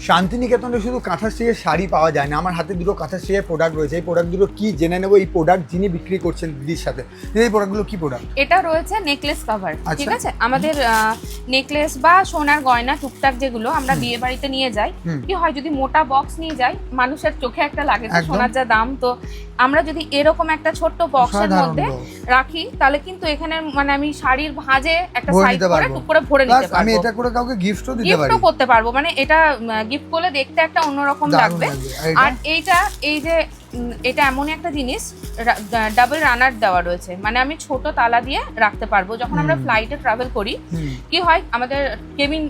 শান্তিনিকেতনে শুধু কাঁথা স্টিচের শাড়ি পাওয়া যায় না, আমার হাতে দুটো কাঁথা স্টিচের প্রোডাক্ট রয়েছে। এই প্রোডাক্ট দুটো কি জেনে নেবো। এই প্রোডাক্ট যিনি বিক্রি করছেন দিদির সাথে, এই প্রোডাক্টগুলো কি প্রোডাক্ট? এটা রয়েছে নেকলেস কভার, ঠিক আছে? আমাদের নেকলেস বা সোনার গয়না টুকটাক যেগুলো আমরা বিয়ে বাড়িতে নিয়ে যাই, কি হয় যদি মোটা বক্স নিয়ে যাই মানুষের চোখে একটা লাগে সোনার যা দাম, তো আমরা যদি এরকম একটা ছোট্ট বক্সের মধ্যে রাখি তাহলে কিন্তু এখানে মানে আমি শাড়ির ভাঁজে একটা সাইড করে টুক করে ভরে নিতে পারবো। আমি এটা করে কাউকে গিফটও দিতে পারি, গিফটও করতে পারবো, মানে এটা গিফট করলে দেখতে একটা অন্যরকম লাগবে। আর এইটা এই যে এটা এমনই একটা জিনিস ডাবল রানার দেওয়া রয়েছে, মানে আমি ছোট তালা দিয়ে রাখতে পারবো। যখন আমরা ফ্লাইটে ট্রাভেল করি কি হয় আমাদের কেবিন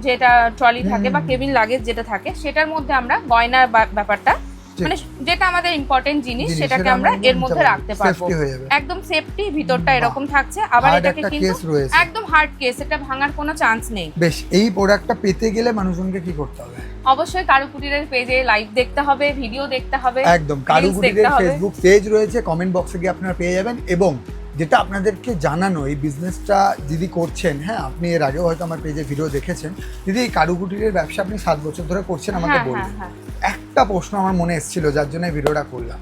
যেটা ট্রলি থাকে বা কেবিন লাগেজ যেটা থাকে সেটার মধ্যে আমরা গয়নার ব্যাপারটা মানে যেটা আমাদের ইম্পর্টেন্ট জিনিস সেটাকে আমরা এর মধ্যে রাখতে পারবো, একদম সেফটি। ভিতরটা এরকম থাকছে, আবার এটাকে কিন্তু একদম হার্ড কেস, এটা ভাঙার কোনো চান্স নেই। বেশ, এই প্রোডাক্টটা পেতে গেলে মানুষজনকে কি করতে হবে? অবশ্যই কারুকুটিরের পেজে লাইভ দেখতে হবে, ভিডিও দেখতে হবে। একদম, কারুকুটিরের ফেসবুক পেজ রয়েছে, কমেন্ট বক্সে গিয়ে আপনারা পেয়ে যাবেন। এবং যেটা আপনাদেরকে জানানো, এই বিজনেসটা দিদি করছেন, হ্যাঁ আপনি এর আগেও হয়তো আমার পেজে ভিডিও দেখেছেন। দিদি এই কারুকুটিরের ব্যবসা আপনি 7 বছর ধরে করছেন, আমাকে বলুন। একটা প্রশ্ন আমার মনে এসেছিল যার জন্য ভিডিওটা করলাম,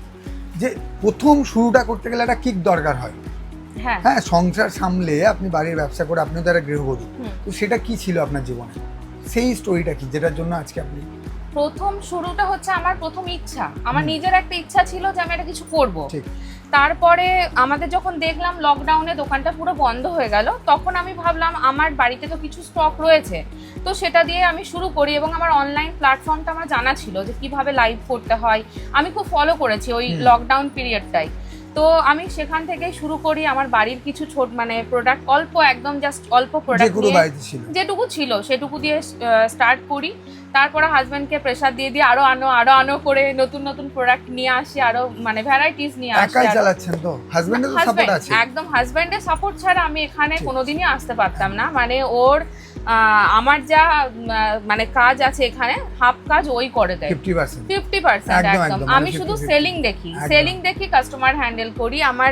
যে প্রথম শুরুটা করতে গেলে একটা কিক দরকার হয়। হ্যাঁ, সংসার সামলে আপনি বাড়ির ব্যবসা করে, আপনিও তারা গৃহবধূ, তো সেটা কি ছিল আপনার জীবনে? সেই স্টোরিটা কি যেটার জন্য আজকে আপনি? প্রথম শুরুটা হচ্ছে আমার প্রথম ইচ্ছা, আমার নিজের একটা ইচ্ছা ছিল যে আমি এটা কিছু করব। তারপরে আমাদের যখন দেখলাম লকডাউনে দোকানটা পুরো বন্ধ হয়ে গেল, তখন আমি ভাবলাম আমার বাড়িতে তো কিছু স্টক রয়েছে, তো সেটা দিয়ে আমি শুরু করি। এবং আমার অনলাইন প্ল্যাটফর্মটা আমার জানা ছিল যে কিভাবে লাইভ করতে হয়, আমি খুব ফলো করেছি ওই লকডাউন পিরিয়ডটাই। তো আমি সেখান থেকে শুরু করি, আমার বাড়ির কিছু ছোট মানে প্রোডাক্ট অল্প, একদম জাস্ট অল্প প্রোডাক্ট যেটুকু ছিল সেটুকু দিয়ে স্টার্ট করি। তারপরে হাজবেন্ডকে প্রেসার দিয়ে দিয়ে আরো আনো করে নতুন নতুন প্রোডাক্ট নিয়ে আসি, আরো মানে ভ্যারাইটিস নিয়ে আসি। একাই চালাচ্ছেন তো? হাজবেন্ডের সাপোর্ট আছে? একদম, হাজবেন্ডের সাপোর্ট ছাড়া আমি এখানে কোনোদিনই আসতে পারতাম না। মানে ওর আমার যা মানে কাজ আছে এখানে, হাফ কাজ ওই করে দেয়, 50% একদম। আমি শুধু সেলিং দেখি, কাস্টমার হ্যান্ডেল করি, আমার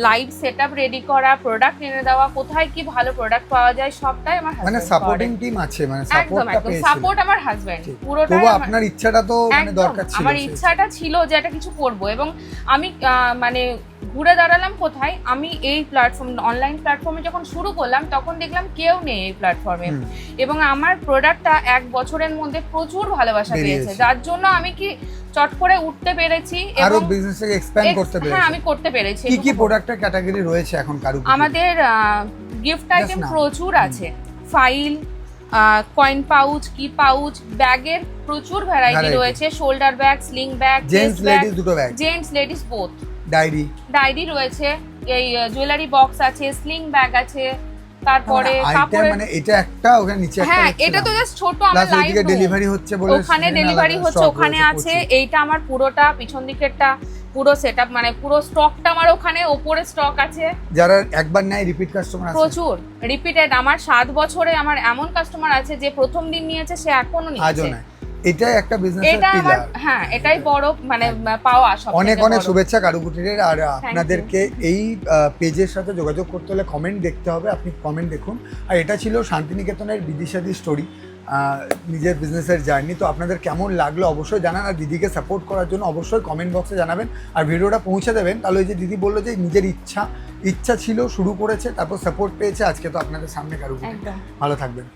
লাইভ সেটআপ রেডি করা, প্রোডাক্ট এনে দেওয়া, কোথায় কি ভালো প্রোডাক্ট পাওয়া যায় সবটাই আমার হাজবেন্ড। মানে সাপোর্টিং টিম আছে, মানে সাপোর্টটা পেয়েছেন। সাপোর্ট আমার হাজবেন্ড পুরোটা। তবু আপনার ইচ্ছাটা তো মানে দরকার ছিল। আমার ইচ্ছাটা ছিল যে এটা কিছু করব। এবং আমি মানে ঘুরে দাঁড়ালাম কোথায়, আমি এই প্ল্যাটফর্ম অনলাইন প্ল্যাটফর্মে যখন শুরু করলাম তখন দেখলাম কেউ নেই এই প্ল্যাটফর্মে, এবং আমার প্রোডাক্টটা 1 বছরের মধ্যে প্রচুর ভালোবাসা পেয়েছে, যার জন্য আমি কি চট করে উঠতে পেরেছি এবং বিজনেসটাকে এক্সপ্যান্ড করতে পেরেছি। হ্যাঁ, আমি করতে পেরেছি। কি প্রোডাক্টের ক্যাটাগরি রয়েছে এখন কারুকুটির? আমাদের গিফট আইটেম প্রচুর আছে, file, coin pouch, key pouch, ব্যাগের প্রচুর ভ্যারাইটি রয়েছে, shoulder bag, sling bag, gents ladies দুটো bag, gents ladies both, diary রয়েছে, এই জুয়েলারি বক্স আছে, স্লিং ব্যাগ আছে, তারপরে কাপড়ের মানে এটা একটা, ওখানে নিচে একটা। হ্যাঁ, এটা তো জাস্ট ছোট আমার লাইভ ডেলিভারি হচ্ছে বলে ওখানে ডেলিভারি হচ্ছে, ওখানে আছে। এইটা আমার পুরোটা পিছন দিকেরটা পুরো সেটআপ, মানে পুরো স্টকটা আমার ওখানে ওপরে স্টক আছে। যারা একবার নেয় রিপিট কাস্টমার আছে প্রচুর, রিপিটেড। আমার 7 বছরে আমার এমন কাস্টমার আছে যে প্রথম দিন নিয়েছে সে এখনো নিচ্ছে। এটাই একটা বিজনেসের পিলার। হ্যাঁ, এটাই বড় মানে পাওয়া। অনেক শুভেচ্ছা কারুকুটিরের। আর আপনাদেরকে এই পেজের সাথে যোগাযোগ করতে হলে কমেন্ট দেখতে হবে, আপনি কমেন্ট দেখুন। আর এটা ছিল শান্তিনিকেতনের বিদিশাদি স্টোরি, নিজের বিজনেসের জার্নি। তো আপনাদের কেমন লাগলো অবশ্যই জানান, আর দিদিকে সাপোর্ট করার জন্য অবশ্যই কমেন্ট বক্সে জানাবেন, আর ভিডিওটা পৌঁছে দেবেন। তাহলে ওই যে দিদি বললো যে নিজের ইচ্ছা ছিল, শুরু করেছে, তারপর সাপোর্ট পেয়েছে, আজকে তো আপনাদের সামনে কারুকুটির। ভালো থাকবেন।